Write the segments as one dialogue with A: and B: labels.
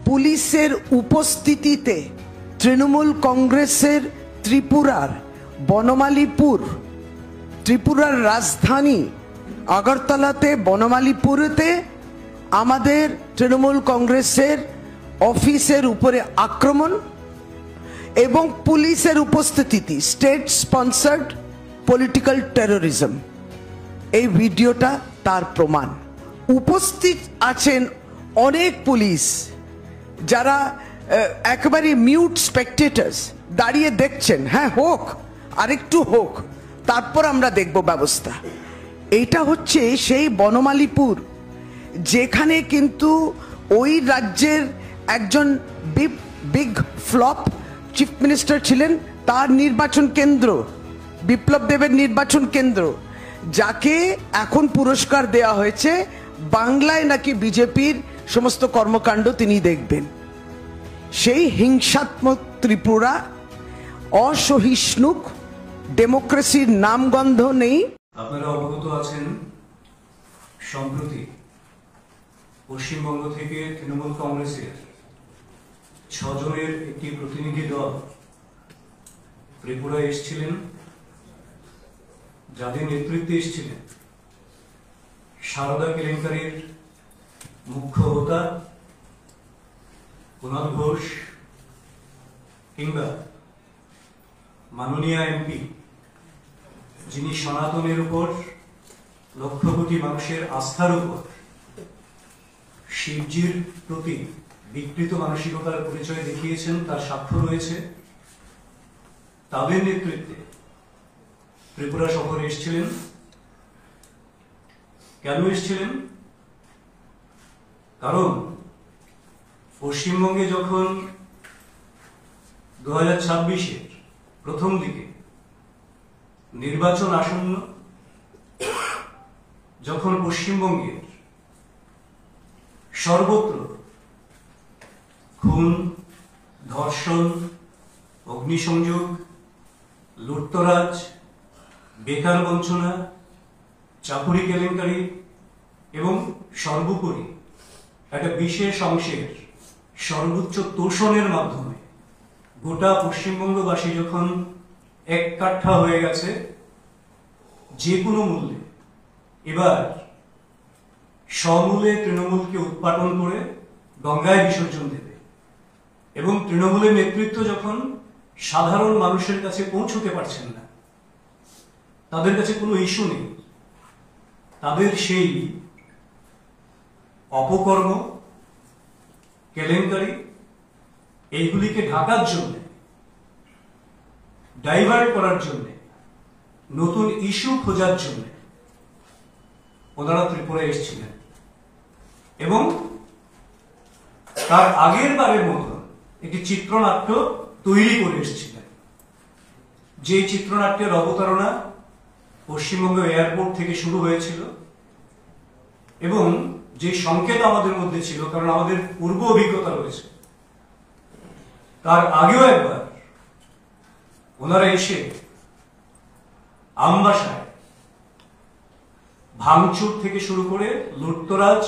A: পুলিশের উপস্থিতিতে তৃণমূল কংগ্রেসের ত্রিপুরার বনমালীপুর, ত্রিপুরার রাজধানী আগরতলাতে বনমালীপুরেতে আমাদের তৃণমূল কংগ্রেসের অফিসের উপরে আক্রমণ এবং পুলিশের উপস্থিতি, স্টেট স্পন্সার্ড পলিটিক্যাল টেরোরিজম, এই ভিডিওটা তার প্রমাণ। উপস্থিত আছেন অনেক পুলিশ যারা একেবারে মিউট স্পেকটেটার্স, দাঁড়িয়ে দেখছেন, হ্যাঁ হোক, আরেকটু হোক, তারপর আমরা দেখব ব্যবস্থা। এইটা হচ্ছে সেই বনমালীপুর যেখানে কিন্তু ওই রাজ্যের একজন বিগ ফ্লপ চিফ মিনিস্টার ছিলেন, তার নির্বাচন কেন্দ্র, বিপ্লব দেবের নির্বাচন কেন্দ্র, যাকে এখন পুরস্কার দেয়া হয়েছে। বাংলায় নাকি বিজেপির সমস্ত কর্মকাণ্ড তিনি দেখবেন। সেই হিংসাত্মক ত্রিপুরা, অসহিষ্ণুক, ডেমোক্রেসির নামগন্ধ নেই।
B: আপনারা অবগত আছেন, সম্প্রতি পশ্চিমবঙ্গ থেকে তৃণমূল কংগ্রেসের 6 জনের একটি প্রতিনিধি দল ত্রিপুরা এসেছিলেন, যাদের নেতৃত্বে এসেছিলেন সারদা কেলেঙ্কারির মুখ্য হোতা কুণাল ঘোষ, কিংবা মাননীয় এমপি, যিনি সনাতনের উপর, লক্ষ কোটি মানুষের আস্থার উপর, শিবজির প্রতি বিকৃত মানসিকতার পরিচয় দেখিয়েছেন, তার সাক্ষ্য রয়েছে। তাদের নেতৃত্বে ত্রিপুরা শহরে এসেছিলেন। কেন এসেছিলেন? কারণ পশ্চিমবঙ্গে যখন 2026-এর প্রথম দিকে নির্বাচন আসন্ন, যখন পশ্চিমবঙ্গের সর্বত্র খুন, ধর্ষণ, অগ্নিসংযোগ, লুটতরাজ, বেকার বঞ্চনা, চাকুরি কেলেঙ্কারি এবং সর্বোপরি একটা বিশেষ অংশের সর্বোচ্চ তোষণের মাধ্যমে গোটা পশ্চিমবঙ্গবাসী যখন এক কাঠা হয়ে গেছে, যে কোনো মূল্যে এবার সমূলে তৃণমূলকে উৎপাটন করে গঙ্গায় বিসর্জন দেবে, এবং তৃণমূলের নেতৃত্ব যখন সাধারণ মানুষের কাছে পৌঁছতে পারছেন না, তাদের কাছে কোনো ইস্যু নেই, তাদের সেই অপকর্ম, কেলেঙ্কারি, এইগুলিকে ঢাকার জন্য, ডাইভার্ট করার জন্য, নতুন ইস্যু খোঁজার জন্য ওনারা ত্রিপুরায় এসেছিলেন। এবং তার আগের বারের মতো একটি চিত্রনাট্য তৈরি করে এসেছিলেন, যে চিত্রনাট্যের অবতারণা পশ্চিমবঙ্গ এয়ারপোর্ট থেকে শুরু হয়েছিল, এবং যে সংকেত আমাদের মধ্যে ছিল, কারণ আমাদের পূর্ব অভিজ্ঞতা রয়েছে, তার আগেও একবার ওনারা এসে আমবাসায় ভাঙচুর থেকে শুরু করে লুটতরাজ,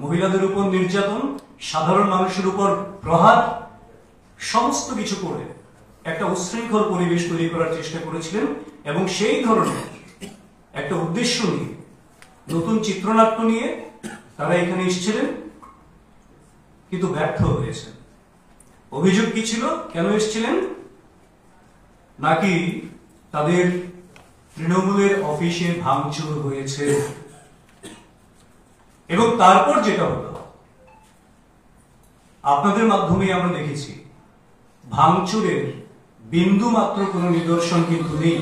B: মহিলাদের উপর নির্যাতন, সাধারণ মানুষের উপর প্রহার, সমস্ত কিছু করে একটা উচ্ছৃঙ্খল পরিবেশ তৈরি করার চেষ্টা করেছিলেন। এবং সেই ধরনের একটা উদ্দেশ্য নিয়ে, নতুন চিত্রনাট্য নিয়ে তারা এখানে এসেছিলেন, কিন্তু ব্যর্থ হয়েছেন। অভিযোগ কি ছিল? কেন এসেছিলেন? নাকি তাদের তৃণমূলের অফিসে ভাঙচুর হয়েছে। এবং তারপর যেটা হলো, আপনাদের মাধ্যমে আমরা দেখেছি, ভাঙচুরের বিন্দু মাত্র কোনো নিদর্শন কিন্তু নেই।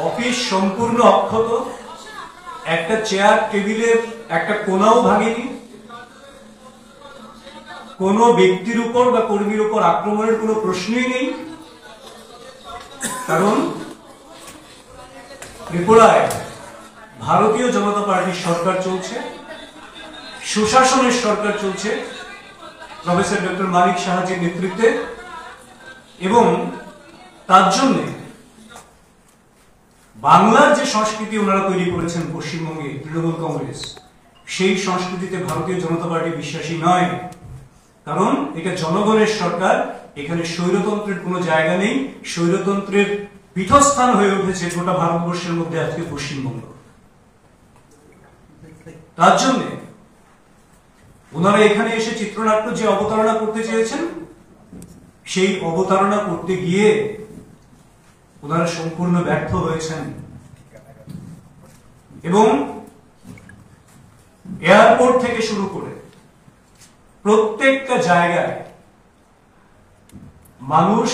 B: অফিস সম্পূর্ণ অক্ষত, একটা চেয়ার টেবিলের একটা কোনাও ভাঙেনি, কোনো ব্যক্তির উপর বা কর্মীর উপর আক্রমণের কোনো প্রশ্নই নেই। কারণ ত্রিপুরায় ভারতীয় জনতা পার্টির সরকার চলছে, সুশাসনের সরকার চলছে প্রফেসর ডক্টর মানিক সাহাজির নেতৃত্বে, এবং তার জন্য বাংলার যে সংস্কৃতি ওনারা তৈরি করেছেন পশ্চিমবঙ্গে তৃণমূল কংগ্রেস, সেই সংস্কৃতিতে ভারতীয় জনতা পার্টি বিশ্বাসী নয়। কারণ এটা জনগণের সরকার, এখানে স্বৈরতন্ত্রের কোনো জায়গা নেই। স্বৈরতন্ত্রের পীঠস্থান হয়ে উঠেছে গোটা ভারতবর্ষের মধ্যে আজকে পশ্চিমবঙ্গ। তার জন্য ওনারা এখানে এসে চিত্রনাট্য যে অবতারণা করতে চেয়েছেন, সেই অবতারণা করতে গিয়ে ওনারা সম্পূর্ণ ব্যর্থ হয়েছেন। এবং এয়ারপোর্ট থেকে শুরু করে প্রত্যেকটা জায়গায় মানুষ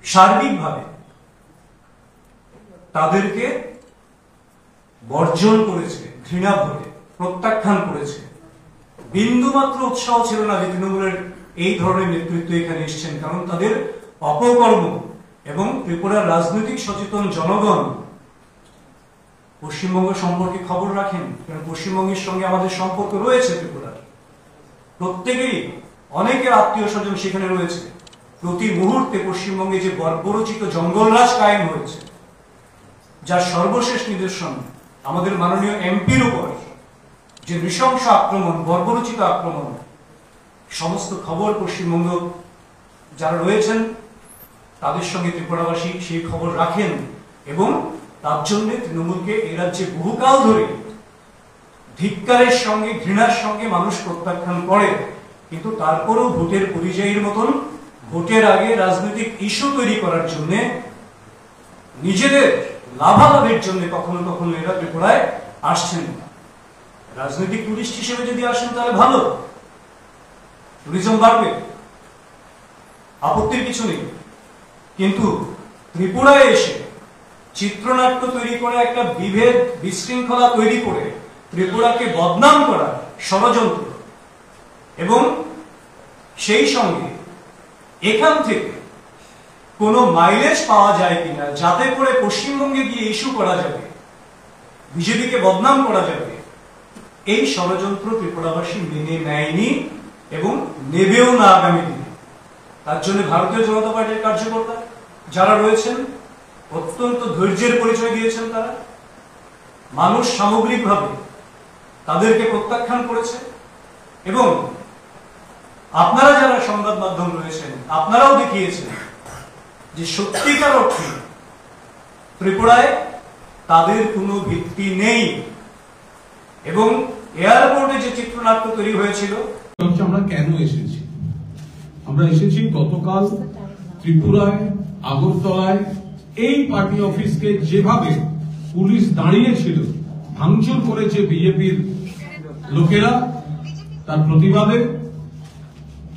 B: সার্বিকভাবে তাদেরকে বর্জন করেছে, ঘৃণা ভরে প্রত্যাখ্যান করেছে। বিন্দুমাত্র উৎসাহ ছিল না যে তৃণমূলের এই ধরনের নেতৃত্ব এখানে এসছেন, কারণ তাদের অপকর্ম এবং ত্রিপুরার রাজনৈতিক সচেতন জনগণ পশ্চিমবঙ্গ সম্পর্কে খবর রাখেন, কারণ পশ্চিমবঙ্গের সঙ্গে আমাদের সম্পর্ক রয়েছে। ত্রিপুরার প্রত্যেকেরই অনেকের আত্মীয় স্বজন সেখানে রয়েছে। প্রতি মুহূর্তে পশ্চিমবঙ্গে যে বর্বরচিত জঙ্গলরাজ কায়েম হয়েছে, যার সর্বশেষ নিদর্শন আমাদের মাননীয় এমপির উপর যে নৃশংস আক্রমণ, বর্বরচিত আক্রমণ, সমস্ত খবর পশ্চিমবঙ্গ যারা রয়েছেন তাদের সঙ্গে ত্রিপুরাবাসী সেই খবর রাখেন। এবং তার জন্য তৃণমূলকে এই রাজ্যে বহুকাল ধরে ধিক্কারের সঙ্গে, ঘৃণার সঙ্গে মানুষ প্রত্যাখ্যান করে। কিন্তু তারপরও ভোটের পরিযায়ীর মতন ভোটের আগে রাজনৈতিক ইস্যু তৈরি করার জন্য, নিজেদের লাভালাভের জন্য কখনো কখনো এরা ত্রিপুরায় আসছেন। রাজনৈতিক টুরিস্ট হিসেবে যদি আসেন তাহলে ভালো, টুরিজম বাড়বে, আপত্তির কিছু নেই। কিন্তু ত্রিপুরায় এসে চিত্রনাট্য তৈরি করে, একটা বিভেদ বিশৃঙ্খলা তৈরি করে ত্রিপুরাকে বদনাম করা ষড়যন্ত্র, এবং সেই সঙ্গে এখান থেকে কোনো মাইলেজ পাওয়া যায় কিনা যাতে করে পশ্চিমবঙ্গে গিয়ে ইস্যু করা যাবে, বিজেপিকে বদনাম করা যাবে, এই ষড়যন্ত্র ত্রিপুরাবাসী মেনে নেয়নি এবং নেবেও না আগামী দিনে। তার জন্য ভারতীয় জনতা পার্টির কার্যকর্তা যারা রয়েছেন অত্যন্ত ধৈর্যের পরিচয় দিয়েছেন। তারা মানুষ সামগ্রিকভাবে তাদেরকে প্রত্যাখ্যান করেছে। এবং আপনারা যারা সংবাদ মাধ্যম রয়েছেন, আপনারাও দেখিয়েছেন যে সত্যিকার অর্থে ত্রিপুরায় তাদের কোনো ভিত্তি নেই। এবং এয়ারপোর্টে যে চিত্রনাট্য তৈরি হয়েছিল,
C: আমরা কেন এসেছি? আমরা এসেছি গতকাল ত্রিপুরায় আগরতলায় এই পার্টি অফিসকে যেভাবে পুলিশ দাঁড়িয়েছিল, ভাঙচুর করেছে বিজেপির লোকেরা, তার প্রতিবাদে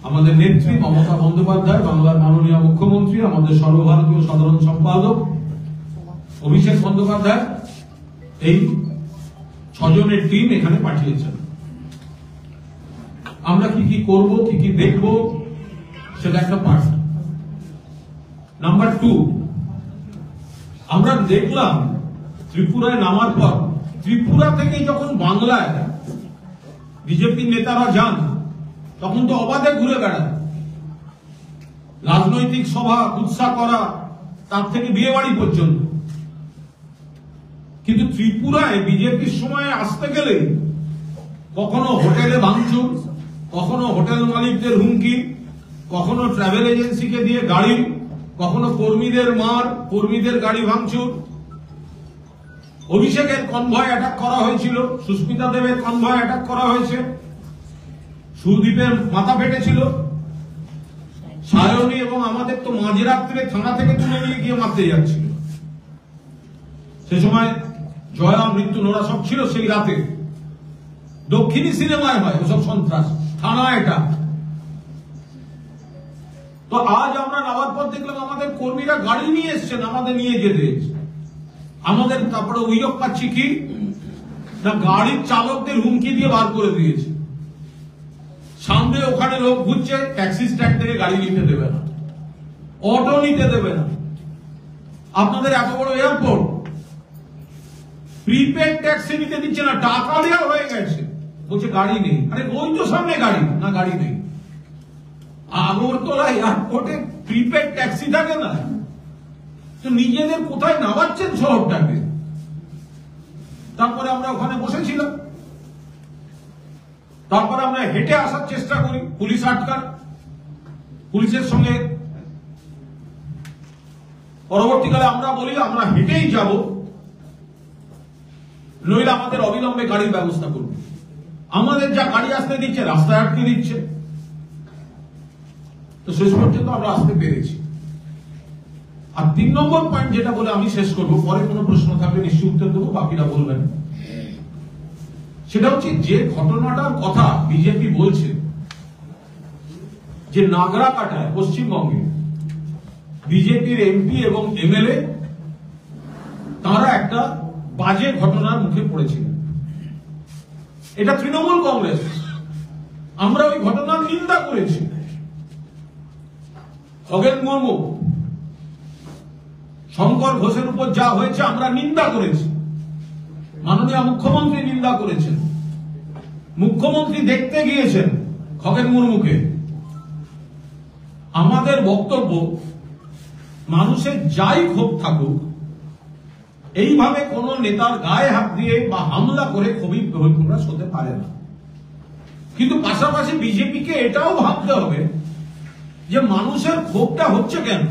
C: আমাদের নেত্রী মমতা বন্দ্যোপাধ্যায়, বাংলার মাননীয় মুখ্যমন্ত্রী, আমাদের সর্বভারতীয় সাধারণ সম্পাদক অভিষেক বন্দ্যোপাধ্যায় এই 6 জনের টিম এখানে পাঠিয়েছেন। আমরা কি কি করব, কি কি দেখব, সেটা একটা পার্ট। নাম্বার 2, আমরা দেখলাম ত্রিপুরায় নামার পর, ত্রিপুরা থেকে যখন বাংলায় বিজেপি নেতারা যান তখন তো অবাধে ঘুরে বেড়ায়, রাজনৈতিক সভা উৎসাহ করা, তার থেকে বিয়ে বাড়ি পর্যন্ত। কিন্তু ত্রিপুরায় বিজেপির সময় আসতে গেলে কখনো হোটেলে ভাঙচুর, কখনো হোটেল মালিকদের হুমকি, কখনো ট্রাভেল এজেন্সিকে দিয়ে গাড়ি, কখনো কর্মীদের মার, কর্মীদের গাড়ি ভাঙচুর। অভিষেকের কনভয় অ্যাটাক করা হয়েছিল, সুস্মিতা দেবের কনভয় অ্যাটাক করা হয়েছে, সুদীপের মাথা ফেটেছিল, সায়নী এবং আমাদের তো মাঝরাত্রে থানা থেকে তুলে নিয়ে গিয়ে মারতে যাচ্ছিল। সে সময় জয়া, মৃত্যু, নোরা সব ছিল সেই রাতে। দক্ষিণী সিনেমায় হয় ওসব সন্ত্রাস, থানা এটা। তো আজ আমরা নামার পর দেখলাম আমাদের কর্মীরা গাড়ি নিয়ে এসছেন, আমাদের নিয়ে যেতে। আমাদের তারপরে অভিযোগ পাচ্ছি কি না, গাড়ির চালকদের হুমকি দিয়ে বার করে দিয়েছে। সামনে ওখানে লোক ঘুরছে, ট্যাক্সি স্ট্যান্ড থেকে গাড়ি নিতে দেবে না, অটো নিতে দেবে না। আপনাদের এত বড় এয়ারপোর্ট, প্রিপেড ট্যাক্সি নিতে দিচ্ছে না, টাকা দেওয়া হয়ে গেছে, বলছে গাড়ি নেই। আরে ওই তো সামনে গাড়ি, না গাড়ি নেই। আগরতলা এয়ারপোর্টে প্রিপেড ট্যাক্সি থাকে না, তো নিজেদের কোথায় নামাচ্ছেন শহরটাকে। তারপরে আমরা ওখানে বসেছিলাম, তারপরে আমরা হেঁটে আসার চেষ্টা করি, পুলিশ আটকান, পুলিশের সঙ্গে পরবর্তীকালে আমরা বলি আমরা হেঁটেই যাব, নইলে আমাদের অবিলম্বে গাড়ির ব্যবস্থা করবে। আমাদের যা গাড়ি আসতে দিচ্ছে রাস্তায় আটকে দিচ্ছে। তো শেষ পর্যন্ত আমরা আসতে পেরেছি। আর 3 নম্বর পয়েন্ট যেটা বলে আমি শেষ করবো, পরে কোনো প্রশ্ন থাকলে নিশ্চয়ই উত্তর দেবো, বাকিরা বলবেন। সেটা হচ্ছে যে ঘটনাটার কথা বিজেপি বলছে যে নাগরাকাটায় পশ্চিমবঙ্গে বিজেপির এমপি এবং এমএলএ তারা একটা বাজে ঘটনার মুখে পড়েছিলেন। এটা তৃণমূল কংগ্রেস, আমরা ওই ঘটনার নিন্দা করেছি। খগেন মুর্মু, শঙ্কর ঘোষের উপর যা হয়েছে আমরা নিন্দা করেছি। মাননীয় মুখ্যমন্ত্রী নিন্দা করেছেন, মুখ্যমন্ত্রী দেখতে গিয়েছেন খগেন মুর্মুকে। আমাদের বক্তব্য, মানুষের যাই ক্ষোভ থাকুক, এইভাবে কোন নেতার গায়ে হাত দিয়ে বা হামলা করে ক্ষোভী প্রকাশ হতে পারে না। কিন্তু পাশাপাশি বিজেপিকে এটাও ভাবতে হবে যে মানুষের ক্ষোভটা হচ্ছে কেন,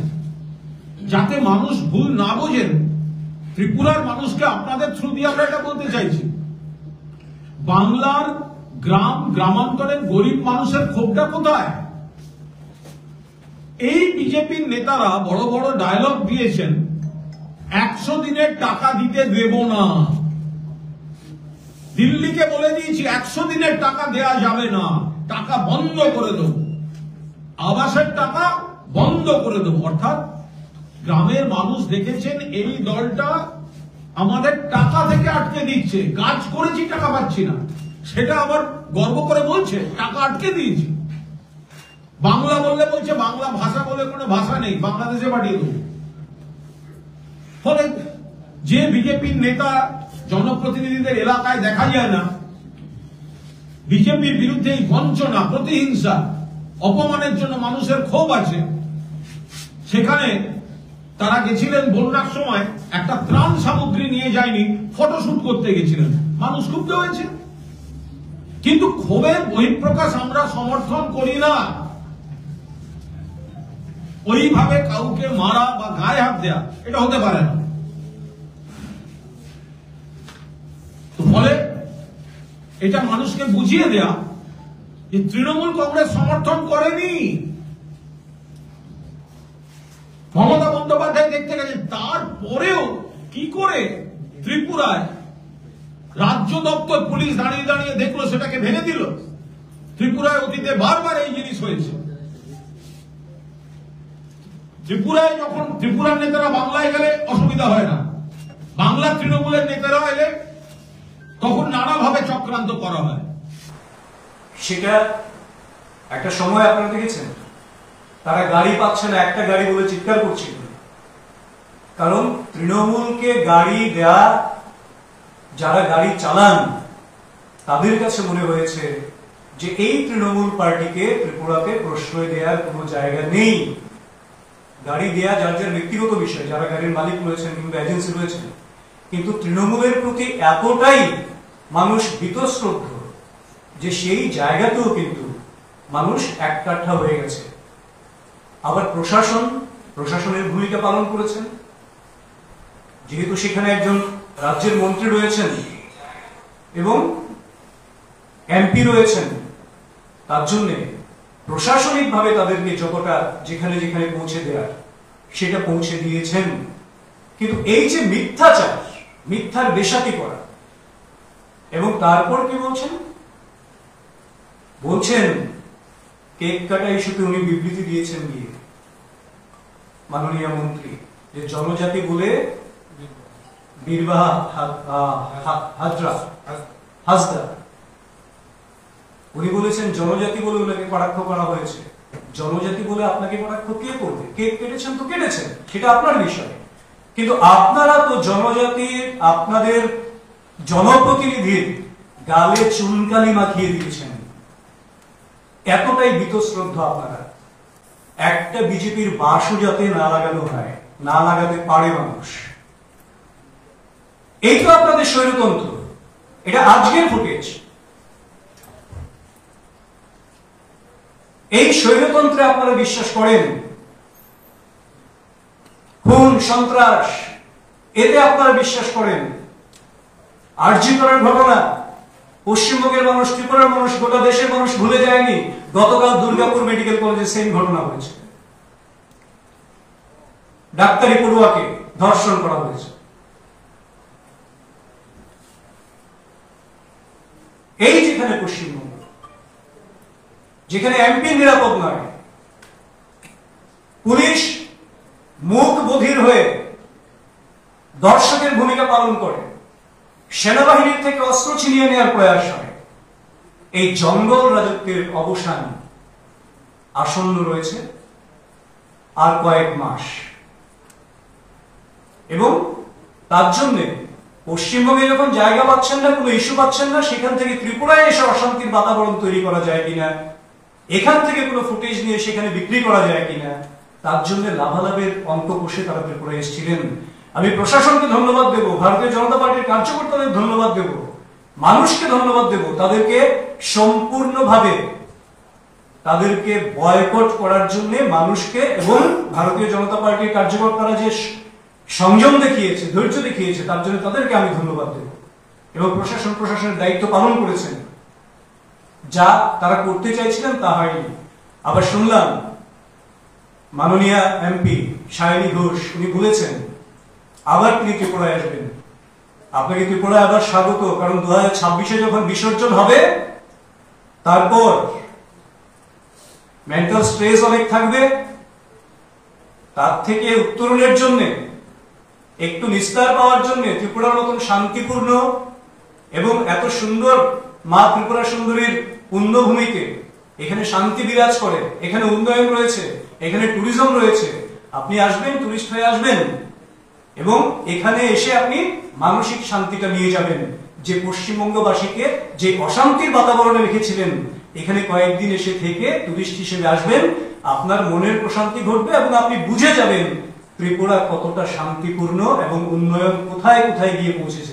C: যাতে মানুষ ভুল না বোঝেন। ত্রিপুরার মানুষকে আপনাদের থ্রু দিয়ে আমরা এটা বলতে চাইছি, বাংলার গ্রামান্তরের গরিব মানুষের ক্ষোভটা কোথায়? এই বিজেপির নেতারা বড় বড় ডায়লগ দিয়েছেন, 100 দিনের টাকা দিতে দেব না। দিল্লিকে বলে দিয়েছি 100 দিনের টাকা দেয়া যাবে না, টাকা বন্ধ করে দেব, আবাসের টাকা বন্ধ করে দেব। অর্থাৎ গ্রামের মানুষ দেখেছেন এই দলটা আমাদের টাকা থেকে আটকে দিচ্ছে, কাজ করেছি টাকা পাচ্ছি না, সেটা আবার গর্ব করে বলছে টাকা আটকে দিয়েছি। বাংলা বললে বলছে বাংলা ভাষা বলে কোনো ভাষা নেই, বাংলাদেশে পাঠিয়ে দেবো। ফলে যে বিজেপির নেতা জনপ্রতিনিধিদের এলাকায় দেখা যায় না, বিজেপির বিরুদ্ধে এই বঞ্চনা, প্রতিহিংসা, অপমানের জন্য মানুষের ক্ষোভ আছে, সেখানে তারা গেছিলেন বন্যার সময়, একটা ত্রাণ সামগ্রী নিয়ে যায়নি, ফটোশুট করতে গেছিলেন, মানুষ ক্ষুব্ধ হয়েছে। কিন্তু ক্ষোভের বহিঃপ্রকাশ আমরা সমর্থন করি না। ওইভাবে কাউকে মারা বা গায়ে হাত দেয়া এটা হতে পারে না। ফলে এটা মানুষকে বুঝিয়ে দেয়া যে তৃণমূল কংগ্রেস সমর্থন করেনি। মমতা বন্দ্যোপাধ্যায় দেখতে গেছেন, তারপরেও কি করে ত্রিপুরায় রাজ্য দপ্তর পুলিশ দাঁড়িয়ে দাঁড়িয়ে দেখলো, সেটাকে ভেঙে দিল। ত্রিপুরায় অতীতে বারবার এই জিনিস হয়েছে। ত্রিপুরায় যখন ত্রিপুরার নেতারা বাংলায় গেলে অসুবিধা হয় না, বাংলার তৃণমূলের নেতারা এলে তখন নানাভাবে চক্রান্ত করা হয়।
B: সেটা একটা সময় আপনারা দেখেছেন, তারা গাড়ি পাচ্ছে না, একটা গাড়ি বলে চিৎকার করছিল। কারণ তৃণমূলকে গাড়ি দেয়া যারা গাড়ি চালান তাদের কাছে মনে হয়েছে যে এই তৃণমূল পার্টিকে ত্রিপুরাকে প্রশ্রয় দেওয়ার কোনো জায়গা নেই। গাড়ি দেয়া যার যার ব্যক্তিগত বিষয়, যারা গাড়ির মালিক রয়েছেন কিংবা এজেন্সি রয়েছেন, কিন্তু তৃণমূলের প্রতি এতটাই মানুষ বীতশ্রদ্ধ যে সেই জায়গাতেও কিন্তু মানুষ এককাঠা হয়ে গেছে। আবার প্রশাসনের ভূমিকা পালন করেছেন, যেহেতু সেখানে একজন রাজ্যের মন্ত্রী রয়েছেন এবং এমপি রয়েছেন, তার জন্য প্রশাসনিকভাবে তাদেরকে যতটা যেখানে যেখানে পৌঁছে দেওয়ার সেটা পৌঁছে দিয়েছেন। কিন্তু এই যে মিথ্যাচার, মিথ্যার বেশাতি করা, এবং তারপর কি বলছেন কেক কাটা ইস্যুতে উনি বিবৃতি দিয়েছেন গিয়ে মাননীয় মন্ত্রী, যে জনজাতি বলে বীরবাহা হাসদা, উনি বলেছেন জনজাতি বলে ওনাকে কটাক্ষ করা হয়েছে। জনজাতি বলে আপনাকে কটাক্ষ কে করবে? কেক কেটেছেন তো কেটেছেন, সেটা আপনার বিষয়, কিন্তু আপনারা তো জনজাতির আপনাদের জনপ্রতিনিধির গালে চুনকালি মাখিয়ে দিয়েছেন। এতটাই বীতশ্রদ্ধ আপনারা, একটা বিজেপির বাসও যাতে না লাগানো হয় না লাগাতে পারে মানুষ। এই তো আপনাদের স্বৈরতন্ত্র, এটা আজকের ফুটেজ। এই স্বৈরতন্ত্রে আপনারা বিশ্বাস করেন? খুন সন্ত্রাস এতে আপনারা বিশ্বাস করেন? আরজি করার ঘটনা পশ্চিমবঙ্গের মানুষ, ত্রিপুরার মানুষ, গোটা দেশের মানুষ ভুলে যায়নি। গতকাল দুর্গাপুর মেডিকেল কলেজে সেম ঘটনা হয়েছে, ডাক্তারি পড়ুয়াকে ধর্ষণ করা হয়েছে। এই যেখানে পশ্চিমবঙ্গ, যেখানে এমপি নিরাপদ নয়, পুলিশ মুখ বধির হয়ে দর্শকের ভূমিকা পালন করে, সেনাবাহিনীর থেকে অস্ত্র ছিনিয়ে নেওয়ার প্রয়াস হয়, এই জঙ্গল রাজত্বের অবসান আসন্ন রয়েছে আর কয়েক মাস। এবং তার জন্য পশ্চিমবঙ্গে যখন জায়গা পাচ্ছেন না, কোনো ইস্যু পাচ্ছেন না, সেখান থেকে ত্রিপুরায় এসে অশান্তির বাতাবরণ তৈরি করা যায় কিনা, এখান থেকে কোনো ফুটেজ নিয়ে সেখানে বিক্রি করা যায় কিনা, তার জন্য লাভালাভের অঙ্ক কষে তারা ত্রিপুরায় এসেছিলেন। আমি প্রশাসনকে ধন্যবাদ দেব, ভারতীয় জনতা পার্টির কার্যকর্তাদের ধন্যবাদ দেব, মানুষকে ধন্যবাদ দেব, তাদেরকে সম্পূর্ণভাবে তাদেরকে বয়কট করার জন্য মানুষকে এবং ভারতীয় জনতা পার্টির কার্যকর্তারা যে সংযম দেখিয়েছে, ধৈর্য দেখিয়েছে, তার জন্য তাদেরকে আমি ধন্যবাদ দেব। এবং প্রশাসনের দায়িত্ব পালন করেছেন, যা তারা করতে চাইছিলেন তা হয়নি। আবার শুনলাম মাননীয় এমপি সায়নী ঘোষ উনি বলেছেন আবার তিনি ত্রিপুরায় আসবেন। আপনাকে ত্রিপুরায় আবার স্বাগত, কারণ 2026-এ যখন বিসর্জন হবে তারপর মেন্টাল স্ট্রেস অনেক থাকবে, তার থেকে উত্তরণের জন্য, একটু নিস্তার পাওয়ার জন্য ত্রিপুরার মতন শান্তিপূর্ণ এবং এত সুন্দর মা ত্রিপুরা সুন্দরীর পুণ্যভূমিতে এখানে শান্তি বিরাজ করে, এখানে উন্নয়ন রয়েছে, এখানে ট্যুরিজম রয়েছে। আপনি আসবেন, টুরিস্ট হয়ে আসবেন এবং এখানে এসে আপনি মানসিক শান্তিটা নিয়ে যাবেন। যে পশ্চিমবঙ্গবাসীকে যে অশান্তির বাতাবরণে রেখেছিলেন, এখানে কয়েকদিন এসে থেকে টুরিস্ট হিসেবে আসবেন, আপনার মনের প্রশান্তি ঘটবে এবং আপনি বুঝে যাবেন ত্রিপুরা কতটা শান্তিপূর্ণ এবং উন্নয়ন কোথায় কোথায় গিয়ে পৌঁছেছে।